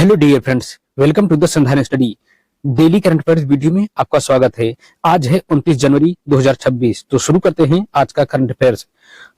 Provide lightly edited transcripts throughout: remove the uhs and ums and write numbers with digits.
Hello dear friends, welcome to the Sandhan study. Daily current affairs video में आपका स्वागत है। आज है 29 जनवरी 2026। तो शुरू करते हैं आज का करंट अफेयर्स।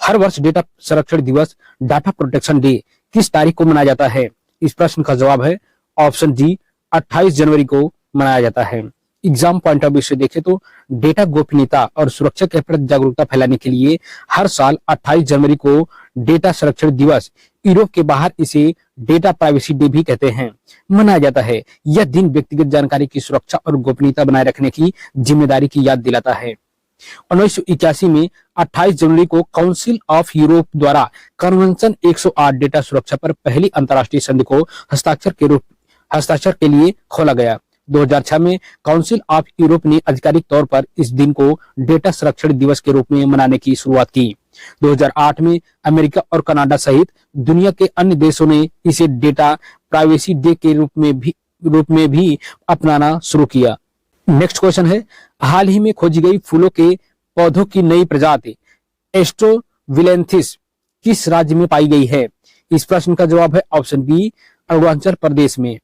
हर वर्ष डेटा संरक्षण दिवस, डाटा प्रोटेक्शन डे किस तारीख को मनाया जाता है? इस प्रश्न का जवाब है ऑप्शन जी, 28 जनवरी को मनाया जाता है। एग्जाम पॉइंट ऑफ व्यू से देखें तो डेटा गोपनीयता और सुरक्षा के प्रति जागरूकता फैलाने के लिए हर साल 28 जनवरी को डेटा संरक्षण दिवस, यूरोप के बाहर इसे डेटा प्राइवेसी डे भी कहते हैं, मनाया जाता है। यह दिन व्यक्तिगत जानकारी की सुरक्षा और गोपनीयता बनाए रखने की जिम्मेदारी की याद दिलाता है। 1981 में 28 जनवरी को काउंसिल ऑफ यूरोप द्वारा कन्वेंशन 108 डेटा सुरक्षा पर पहली अंतर्राष्ट्रीय संधि को हस्ताक्षर के लिए खोला गया। 2006 में काउंसिल ऑफ यूरोप ने आधिकारिक तौर पर इस दिन को डेटा संरक्षण दिवस के रूप में मनाने की शुरुआत की। 2008 में अमेरिका और कनाडा सहित दुनिया के अन्य देशों ने इसे डेटा प्राइवेसी डे के रूप में भी अपनाना शुरू किया। नेक्स्ट क्वेश्चन है, हाल ही में खोजी गई फूलों के पौधों की नई प्रजाति एस्ट्रोविलेंथिस किस राज्य में पाई गई है? इस प्रश्न का जवाब है ऑप्शन बी, अरुणाचल प्रदेश में।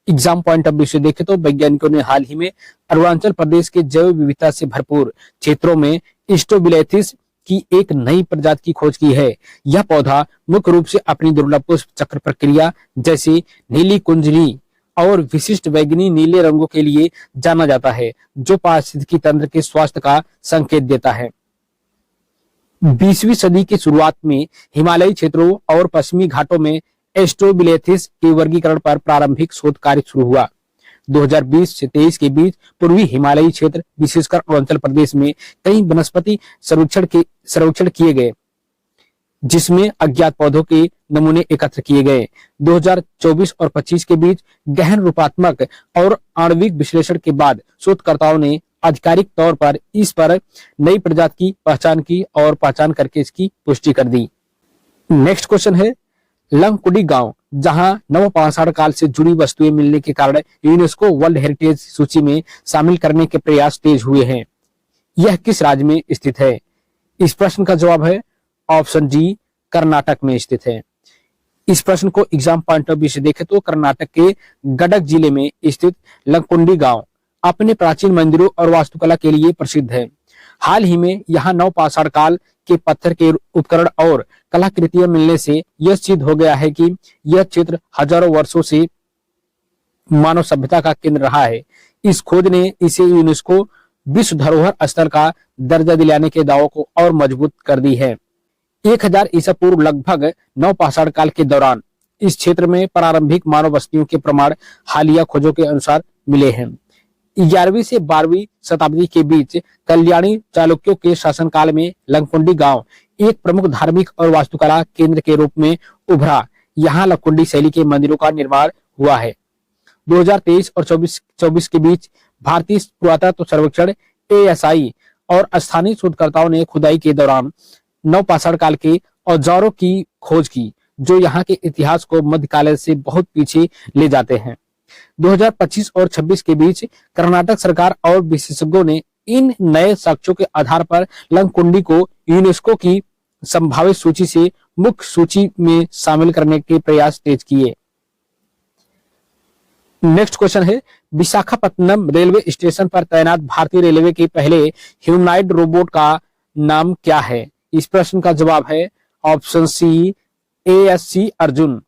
एग्जाम पॉइंट ऑफ व्यू से देखें तो वैज्ञानिकों ने हाल ही में अरुणाचल प्रदेश के जैव विविधता से भरपूर क्षेत्रों में एस्ट्रोविलेंथिस की एक नई प्रजाति की खोज की है। यह पौधा मुख्य रूप से अपनी दुर्लभ पुष्प चक्र प्रक्रिया जैसे नीली कुंजली और विशिष्ट बैंगनी नीले रंगों के लिए जाना जाता है, जो पारिस्थितिकी तंत्र के स्वास्थ्य का संकेत देता है। 20वीं सदी की शुरुआत में हिमालयी क्षेत्रों और पश्चिमी घाटों में एस्ट्रोविलेंथिस के वर्गीकरण पर प्रारंभिक शोध कार्य शुरू हुआ। 2020 से 23 के बीच पूर्वी हिमालयी क्षेत्र, विशेषकर अरुणाचल प्रदेश में कई वनस्पति सर्वेक्षण किए गए, जिसमें अज्ञात पौधों के नमूने एकत्र किए गए। 2024 और 25 के बीच गहन रूपात्मक और आणविक विश्लेषण के बाद शोधकर्ताओं ने आधिकारिक तौर पर इस पर नई प्रजाति की पहचान की और पहचान करके इसकी पुष्टि कर दी। नेक्स्ट क्वेश्चन है, लंगकुडी गांव, जहां नवपाषाण काल से जुड़ी वस्तुएं मिलने के कारण यूनेस्को वर्ल्ड हेरिटेज सूची में शामिल करने के प्रयास तेज हुए हैं, यह किस राज्य में स्थित है? इस प्रश्न का जवाब है ऑप्शन जी, कर्नाटक में स्थित है। इस प्रश्न को एग्जाम पॉइंट ऑफ व्यू से देखें तो कर्नाटक के गडक जिले में स्थित लंगकुंडी गांव अपने प्राचीन मंदिरों और वास्तुकला के लिए प्रसिद्ध है। हाल ही में यहाँ नवपाषाण काल के पत्थर के उपकरण और कलाकृतियां मिलने से यह सिद्ध हो गया है कि यह क्षेत्र हजारों वर्षों से मानव सभ्यता का केंद्र रहा है। इस खोज ने इसे यूनेस्को विश्व धरोहर स्थल का दर्जा दिलाने के दावों को और मजबूत कर दी है। 1000 ईसा पूर्व लगभग नवपाषाण काल के दौरान इस क्षेत्र में प्रारंभिक मानव बस्तियों के प्रमाण हालिया खोजों के अनुसार मिले हैं। 11वीं से 12वीं शताब्दी के बीच कल्याणी चालुक्यों के शासनकाल में लंगकुंडी गांव एक प्रमुख धार्मिक और वास्तुकला केंद्र के रूप में उभरा। यहाँ लंगकुंडी शैली के मंदिरों का निर्माण हुआ है। 2023 और 24 के बीच भारतीय पुरातत्व सर्वेक्षण ASI और स्थानीय शोधकर्ताओं ने खुदाई के दौरान नवपाषाण काल के औजारों की खोज की, जो यहाँ के इतिहास को मध्यकाल से बहुत पीछे ले जाते हैं। 2025 और 26 के बीच कर्नाटक सरकार और विशेषज्ञों ने इन नए साक्ष्यों के आधार पर लंगकुंडी को यूनेस्को की संभावित सूची से मुख्य सूची में शामिल करने के प्रयास तेज किए। नेक्स्ट क्वेश्चन है, विशाखापत्तनम रेलवे स्टेशन पर तैनात भारतीय रेलवे के पहले ह्यूमनॉइड रोबोट का नाम क्या है? इस प्रश्न का जवाब है ऑप्शन सी, ASC अर्जुन।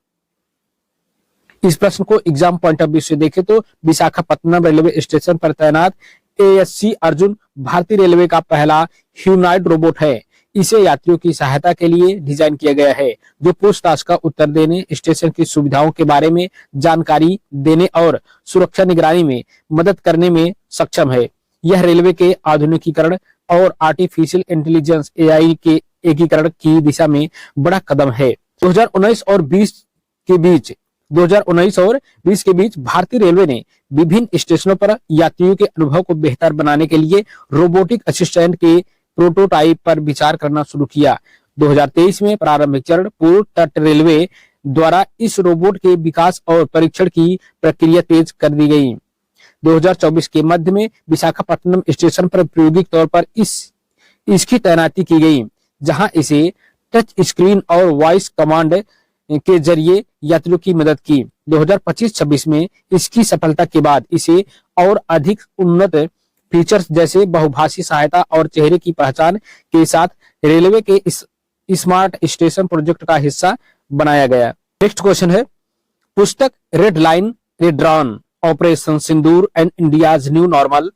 इस प्रश्न को एग्जाम पॉइंट ऑफ व्यू से देखें तो विशाखापत्तनम रेलवे स्टेशन पर तैनात ASC अर्जुन भारतीय रेलवे का पहला ह्यूमनॉइड रोबोट है। इसे यात्रियों की सहायता के लिए डिजाइन किया गया है, जो पूछताछ का उत्तर देने, स्टेशन की सुविधाओं के बारे में जानकारी देने और सुरक्षा निगरानी में मदद करने में सक्षम है। यह रेलवे के आधुनिकीकरण और आर्टिफिशियल इंटेलिजेंस AI के एकीकरण की दिशा में बड़ा कदम है। 2019 और 20 के बीच भारतीय रेलवे ने विभिन्न स्टेशनों पर यात्रियों के अनुभव को बेहतर बनाने के लिए रोबोटिक असिस्टेंट के प्रोटोटाइप पर विचार करना शुरू किया। 2023 में प्रारंभिक चरण पूर्व तट रेलवे द्वारा इस रोबोट के विकास और परीक्षण की प्रक्रिया तेज कर दी गई। 2024 के मध्य में विशाखापत्तनम स्टेशन पर प्रायोगिक तौर पर इसकी तैनाती की गई, जहां इसे टच स्क्रीन और वॉइस कमांड के जरिए यात्रियों की मदद की। 2025-26 में इसकी सफलता के बाद इसे और अधिक उन्नत फीचर्स जैसे बहुभाषी सहायता और चेहरे की पहचान के साथ रेलवे के इस स्मार्ट स्टेशन प्रोजेक्ट का हिस्सा बनाया गया। नेक्स्ट क्वेश्चन है, पुस्तक red line redrawn operation Sindoor and India's new normal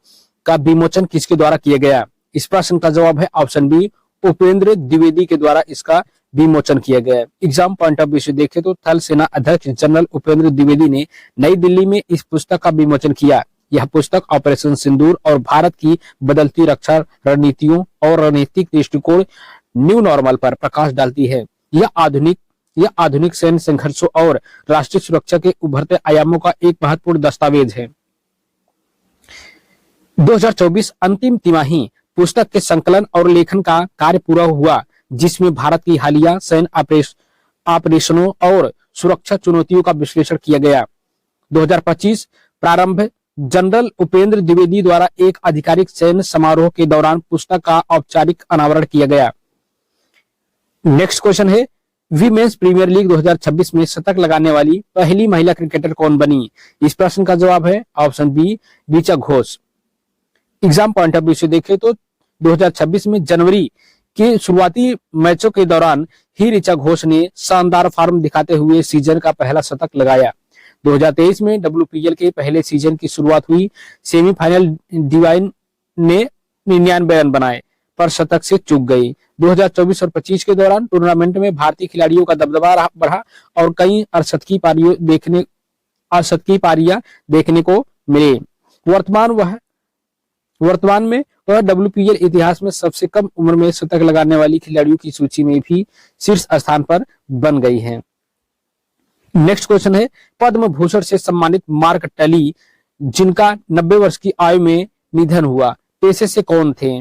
का विमोचन किसके द्वारा किया गया? इस प्रश्न का जवाब है ऑप्शन बी, उपेंद्र द्विवेदी के द्वारा इसका विमोचन किया गया। एग्जाम पॉइंट ऑफ व्यू से देखें तो थल सेना अध्यक्ष जनरल उपेंद्र द्विवेदी ने नई दिल्ली में इस पुस्तक का विमोचन किया। यह पुस्तक ऑपरेशन सिंदूर और भारत की बदलती रक्षा रणनीतियों और रणनीतिक दृष्टिकोण न्यू नॉर्मल पर प्रकाश डालती है। यह आधुनिक सैन्य संघर्षों और राष्ट्रीय सुरक्षा के उभरते आयामों का एक महत्वपूर्ण दस्तावेज है। 2024 अंतिम तिमाही पुस्तक के संकलन और लेखन का कार्य पूरा हुआ, जिसमें भारत की हालिया सैन्य ऑपरेशनों और सुरक्षा चुनौतियों का विश्लेषण किया गया। 2025 प्रारंभ जनरल उपेंद्र द्विवेदी द्वारा एक आधिकारिक सैन्य समारोह के दौरान पुस्तक का औपचारिक अनावरण किया गया। नेक्स्ट क्वेश्चन है, वीमेंस प्रीमियर लीग 2026 में शतक लगाने वाली पहली महिला क्रिकेटर कौन बनी? इस प्रश्न का जवाब है option B, Richa Ghosh. Exam point of view से देखें तो 2026 में जनवरी के शुरुआती मैचों के दौरान ही ऋचा घोष ने शानदार फॉर्म दिखाते हुए सीजन का पहला शतक लगाया। 2023 में WPL के पहले सीजन की शुरुआत हुई। सेमीफाइनल डिवाइन ने 99 रन बनाए पर शतक से चूक गई। 2024 और 25 के दौरान टूर्नामेंट में भारतीय खिलाड़ियों का दबदबा बढ़ा और कई अर्धशतकीय पारियां देखने को मिले। वर्तमान में वह WPL इतिहास में सबसे कम उम्र में शतक लगाने वाली खिलाड़ियों की सूची में भी शीर्ष स्थान पर बन गई हैं। नेक्स्ट क्वेश्चन है, पद्म भूषण से सम्मानित मार्क टली जिनका 90 वर्ष की आयु में निधन हुआ, पेशे से कौन थे?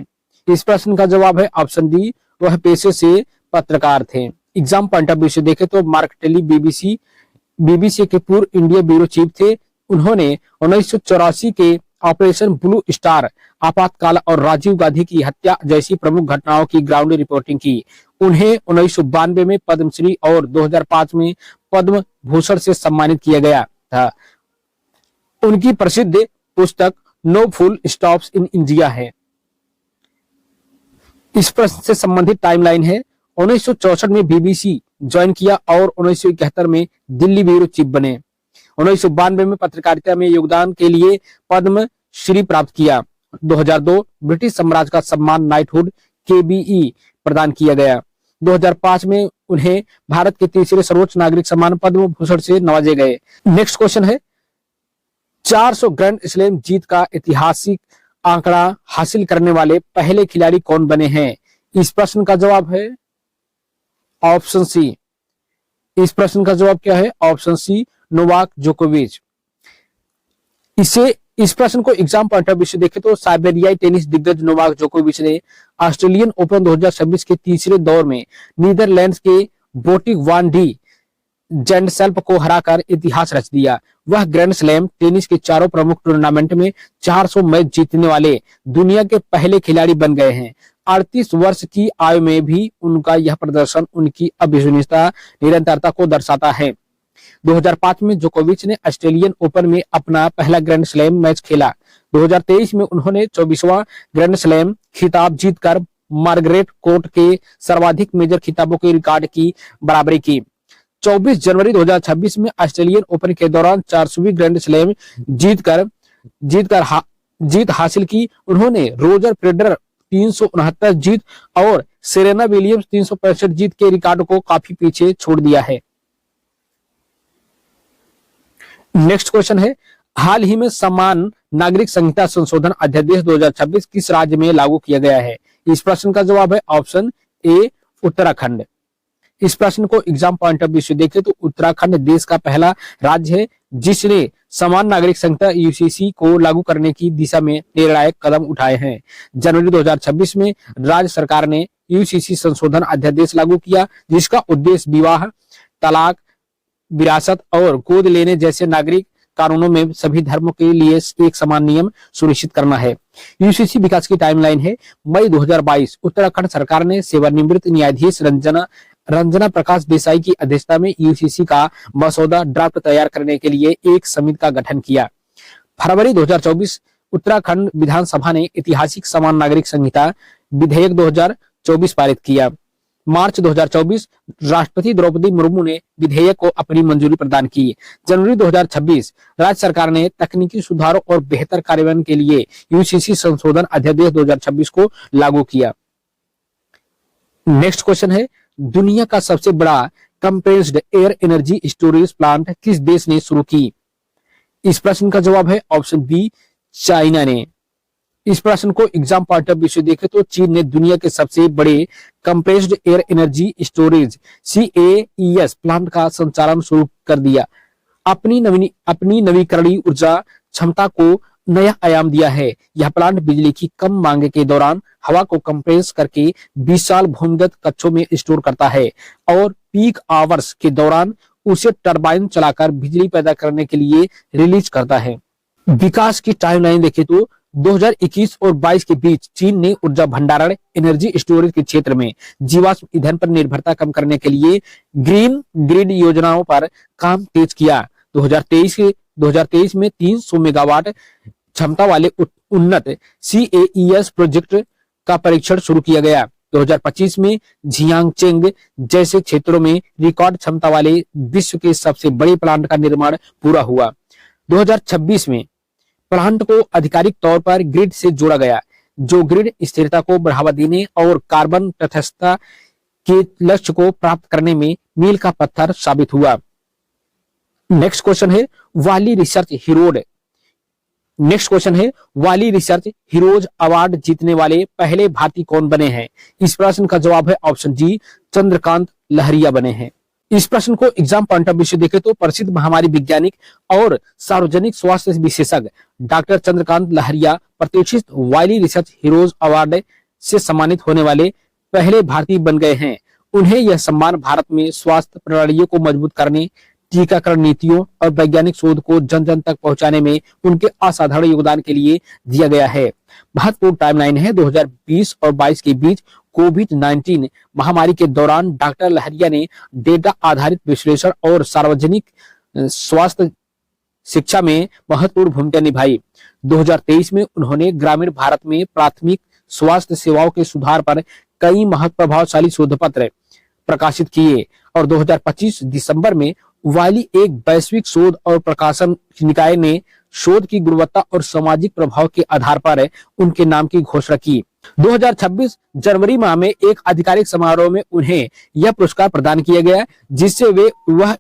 इस प्रश्न का जवाब है ऑप्शन डी, वह पेशे से पत्रकार थे। एग्जाम पॉइंट ऑफ व्यू से देखें तो मार्क टली बीबीसी के पूर्व इंडिया ब्यूरो चीफ थे। उन्होंने 1984 के ऑपरेशन ब्लू स्टार, आपातकाल और राजीव गांधी की हत्या जैसी प्रमुख घटनाओं की ग्राउंड रिपोर्टिंग की। उन्हें 1992 में पद्मश्री और 2005 में पद्म भूषण से सम्मानित किया गया था। उनकी प्रसिद्ध पुस्तक no full stops in India है। इस प्रश्न से संबंधित टाइमलाइन है, 1964 में बीबीसी ज्वाइन किया और 1971 में दिल्ली ब्यूरो चीफ बने। 1992 में पत्रकारिता में योगदान के लिए पद्म श्री प्राप्त किया। 2002 ब्रिटिश साम्राज्य का सम्मान नाइटहुड KBE प्रदान किया गया। 2005 में उन्हें भारत के तीसरे सर्वोच्च नागरिक सम्मान पद्म भूषण से नवाजे गए। नेक्स्ट क्वेश्चन है, 400 ग्रैंड स्लैम जीत का ऐतिहासिक आंकड़ा हासिल करने वाले पहले खिलाड़ी कौन बने हैं? इस प्रश्न का जवाब है ऑप्शन सी। इस प्रश्न का जवाब क्या है? ऑप्शन सी, नोवाक जोकोविच। इस प्रश्न को एग्जाम पॉइंट ऑफ व्यू से देखें तो साइबेरियाई टेनिस दिग्गज नोवाक जोकोविच ने ऑस्ट्रेलियन ओपन 2026 के तीसरे दौर में नीदरलैंड्स के बोटिक वान डी जेंडसेल्प को हराकर इतिहास रच दिया। वह ग्रैंड स्लैम टेनिस के चारों प्रमुख टूर्नामेंट में 400 मैच जीतने वाले दुनिया के पहले खिलाड़ी बन गए हैं। 38 वर्ष की आयु में भी उनका यह प्रदर्शन उनकी अविश्वसनीय निरंतरता को दर्शाता है। 2005 में जोकोविच ने ऑस्ट्रेलियन ओपन में अपना पहला ग्रैंड स्लैम मैच खेला। 2023 में उन्होंने 24वां ग्रैंड स्लैम खिताब जीतकर मार्गरेट कोर्ट के सर्वाधिक मेजर खिताबों के रिकॉर्ड की बराबरी की। 24 जनवरी 2026 में ऑस्ट्रेलियन ओपन के दौरान 400वीं ग्रैंड स्लैम जीत हासिल की। उन्होंने रोजर फेडरर 369 जीत और सेरेना विलियम्स 365 जीत के रिकॉर्ड को काफी पीछे छोड़ दिया है। नेक्स्ट क्वेश्चन है, हाल ही में समान नागरिक संहिता संशोधन अध्यादेश 2026 किस राज्य में लागू किया गया है? इस प्रश्न का जवाब है ऑप्शन ए, उत्तराखंड। इस प्रश्न को एग्जाम पॉइंट ऑफ व्यू से देखें तो उत्तराखंड देश का पहला राज्य है जिसने समान नागरिक संहिता UCC को लागू करने की दिशा में निर्णायक कदम उठाए हैं। जनवरी 2026 में राज्य सरकार ने UCC संशोधन अध्यादेश लागू किया, जिसका उद्देश्य विवाह, तलाक, विरासत और गोद लेने जैसे नागरिक कानूनों में सभी धर्मों के लिए एक समान नियम सुनिश्चित करना है। UCC विकास की टाइमलाइन है, मई 2022 उत्तराखंड सरकार ने सेवानिवृत्त न्यायाधीश रंजना रंजना प्रकाश देसाई की अध्यक्षता में यूसीसी का मसौदा ड्राफ्ट तैयार करने के लिए एक समिति का गठन किया। फरवरी 2024 उत्तराखंड विधानसभा ने ऐतिहासिक समान नागरिक संहिता विधेयक 2024 पारित किया। मार्च 2024 राष्ट्रपति द्रौपदी मुर्मू ने विधेयक को अपनी मंजूरी प्रदान की। जनवरी 2026 राज्य सरकार ने तकनीकी सुधारों और बेहतर कार्यान्वयन के लिए यूसीसी संशोधन अध्यादेश 2026 को लागू किया। नेक्स्ट क्वेश्चन है, दुनिया का सबसे बड़ा compressed air energy storage plant किस देश ने शुरू की? इस प्रश्न का जवाब है ऑप्शन बी, चाइना ने। इस प्रश्न को एग्जाम पॉइंट ऑफ व्यू से देखें तो चीन ने दुनिया के सबसे बड़े compressed air energy storage CAES plant का संचालन शुरू कर दिया। अपनी नवीकरणीय ऊर्जा क्षमता को नया आयाम दिया है। यह प्लांट बिजली की कम मांग के दौरान हवा को कंप्रेस करके विशाल भूमिगत कक्षों में स्टोर करता है और पीक आवर्स के दौरान उसे टरबाइन चलाकर बिजली पैदा करने के लिए रिलीज करता है। विकास की टाइमलाइन देखें तो 2021 और 22 के बीच चीन ने ऊर्जा भंडारण, एनर्जी स्टोरेज के क्षेत्र में जीवाश्म ईंधन पर निर्भरता कम करने के लिए ग्रीन ग्रिड योजनाओं पर काम तेज किया। 2023 में 300 मेगावाट क्षमता वाले उन्नत CAES प्रोजेक्ट का परीक्षण शुरू किया गया। 2025 में झियांगचेंग जैसे क्षेत्रों में रिकॉर्ड क्षमता वाले विश्व के सबसे बड़े प्लांट का निर्माण पूरा हुआ। 2026 में प्लांट को आधिकारिक तौर पर ग्रिड से जोड़ा गया, जो ग्रिड स्थिरता को बढ़ावा देने और कार्बन तटस्थता के लक्ष्य को प्राप्त करने में मील का पत्थर साबित हुआ। नेक्स्ट क्वेश्चन है, वाली रिसर्च हीरोज अवार्ड जीतने वाले पहले भारतीय कौन बने हैं? इस प्रश्न का जवाब है ऑप्शन जी, चंद्रकांत लहरिया बने हैं। इस प्रश्न को एग्जाम पॉइंट ऑफ व्यू से देखें तो प्रसिद्ध महामारी वैज्ञानिक और सार्वजनिक स्वास्थ्य विशेषज्ञ डॉक्टर चंद्रकांत लहरिया प्रतिष्ठित वाली रिसर्च हीरोज अवार्ड से सम्मानित होने वाले पहले भारतीय बन गए हैं। उन्हें यह सम्मान भारत में स्वास्थ्य प्रणालियों को मजबूत करने, टीकाकरण नीतियों और वैज्ञानिक शोध को जन जन तक पहुंचाने में उनके असाधारण योगदान के लिए दिया गया है। महत्वपूर्ण टाइमलाइन है 2020 और 22 के बीच कोविड-19 महामारी के दौरान डॉक्टर लहरिया ने डेटा आधारित विश्लेषण और सार्वजनिक स्वास्थ्य शिक्षा में महत्वपूर्ण भूमिका निभाई। 2023 में उन्होंने ग्रामीण भारत में प्राथमिक स्वास्थ्य सेवाओं के सुधार पर कई प्रभावशाली शोध पत्र प्रकाशित किए और 2025 दिसंबर में वाली एक वैश्विक शोध और प्रकाशन निकाय ने शोध की गुणवत्ता और सामाजिक प्रभाव के आधार पर उनके नाम की घोषणा की। 2026 जनवरी माह में एक आधिकारिक समारोह में उन्हें यह पुरस्कार प्रदान किया गया, जिससे वे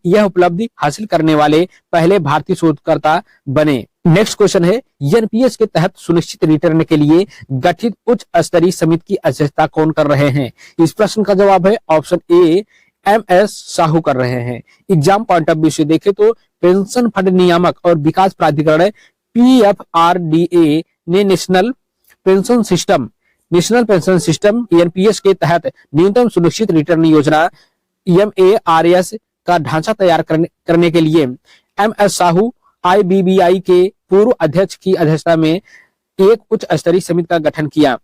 यह उपलब्धि हासिल करने वाले पहले भारतीय शोधकर्ता बने। नेक्स्ट क्वेश्चन है, एनपीएस के तहत सुनिश्चित रिटर्न के लिए गठित उच्च स्तरीय समिति की अध्यक्षता कौन कर रहे हैं? इस प्रश्न का जवाब है ऑप्शन ए, MS साहू कर रहे हैं। एग्जाम पॉइंट ऑफ व्यू से देखें तो पेंशन फंड नियामक और विकास प्राधिकरण PFRDA ने नेशनल पेंशन सिस्टम NPS के तहत न्यूनतम सुनिश्चित रिटर्न योजना MARS का ढांचा तैयार करने के लिए MS साहू IBBI के पूर्व अध्यक्ष की अध्यक्षता में एक उच्च स्तरीय समिति का गठन किया।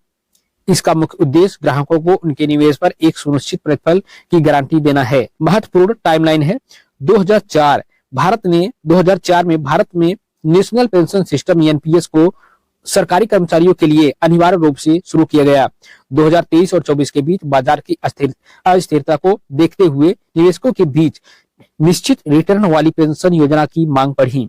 इसका मुख्य उद्देश्य ग्राहकों को उनके निवेश पर एक सुनिश्चित प्रतिफल की गारंटी देना है। महत्वपूर्ण टाइमलाइन है 2004 में भारत में नेशनल पेंशन सिस्टम NPS को सरकारी कर्मचारियों के लिए अनिवार्य रूप से शुरू किया गया। 2023 और 24 के बीच बाजार की अस्थिरता को देखते हुए निवेशकों के बीच निश्चित रिटर्न वाली पेंशन योजना की मांग बढ़ी।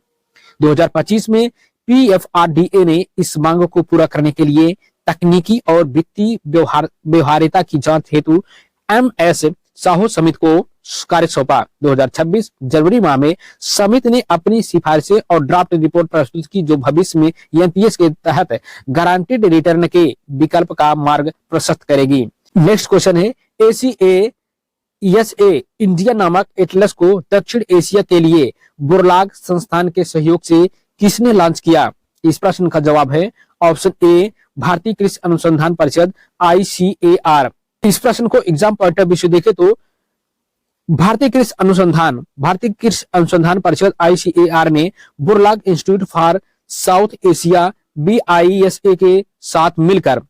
2025 में PFRDA ने इस मांग को पूरा करने के लिए तकनीकी और वित्तीय व्यवहार्यता की जांच हेतु MS साहू समिति को कार्य सौंपा। 2026 जनवरी माह में समिति ने अपनी सिफारिशें और ड्राफ्ट रिपोर्ट प्रस्तुत की, जो भविष्य में NPS के तहत गारंटीड रिटर्न के विकल्प का मार्ग प्रशस्त करेगी। नेक्स्ट क्वेश्चन है, ACAESA इंडिया नामक एटलस को दक्षिण एशिया के लिए बुरलाग संस्थान के सहयोग से किसने लॉन्च किया? इस प्रश्न का जवाब है ऑप्शन ए, भारतीय कृषि अनुसंधान परिषद ICAR। इस प्रश्न को एग्जाम पॉइंट ऑफ व्यू से देखें तो भारतीय कृषि अनुसंधान परिषद ICAR ने Borlaug institute for South Asia BISA के साथ मिलकर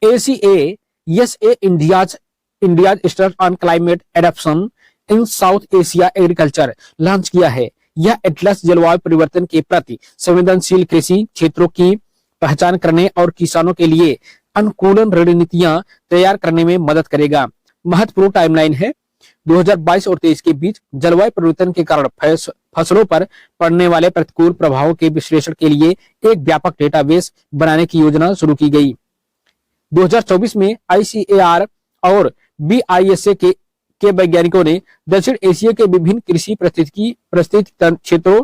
ACAESA India study on climate adaptation in South Asia agriculture launch किया है। यह एटलस जलवायु परिवर्तन के प्रति संवेदनशील कृषि क्षेत्रों की पहचान करने और किसानों के लिए अनुकूलन रणनीतियां तैयार करने में मदद करेगा। महत्वपूर्ण टाइमलाइन है 2022 और 23 के बीच जलवायु परिवर्तन के कारण फसलों पर पड़ने वाले प्रतिकूल प्रभावों के विश्लेषण के लिए एक व्यापक डेटाबेस बनाने की योजना शुरू की गई। 2024 में ICAR और BISA के वैज्ञानिकों ने दक्षिण एशिया के विभिन्न कृषि परिस्थिति क्षेत्रों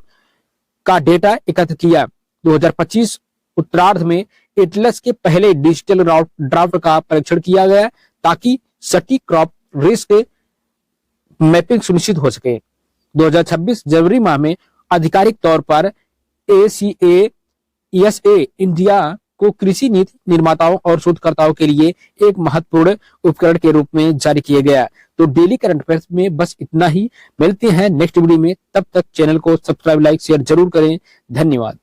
का डेटा एकत्र किया। 2025 उत्तरार्ध में एटलस के पहले डिजिटल ड्राफ्ट का परीक्षण किया गया ताकि सटीक क्रॉप रिस्क मैपिंग सुनिश्चित हो सके। 2026 जनवरी माह में आधिकारिक तौर पर ACASA इंडिया को कृषि नीति निर्माताओं और शोधकर्ताओं के लिए एक महत्वपूर्ण उपकरण के रूप में जारी किया गया। तो डेली करंट अफेयर्स में बस इतना ही। मिलते हैं नेक्स्ट वीडियो में, तब तक चैनल को सब्सक्राइब, लाइक, शेयर जरूर करें। धन्यवाद।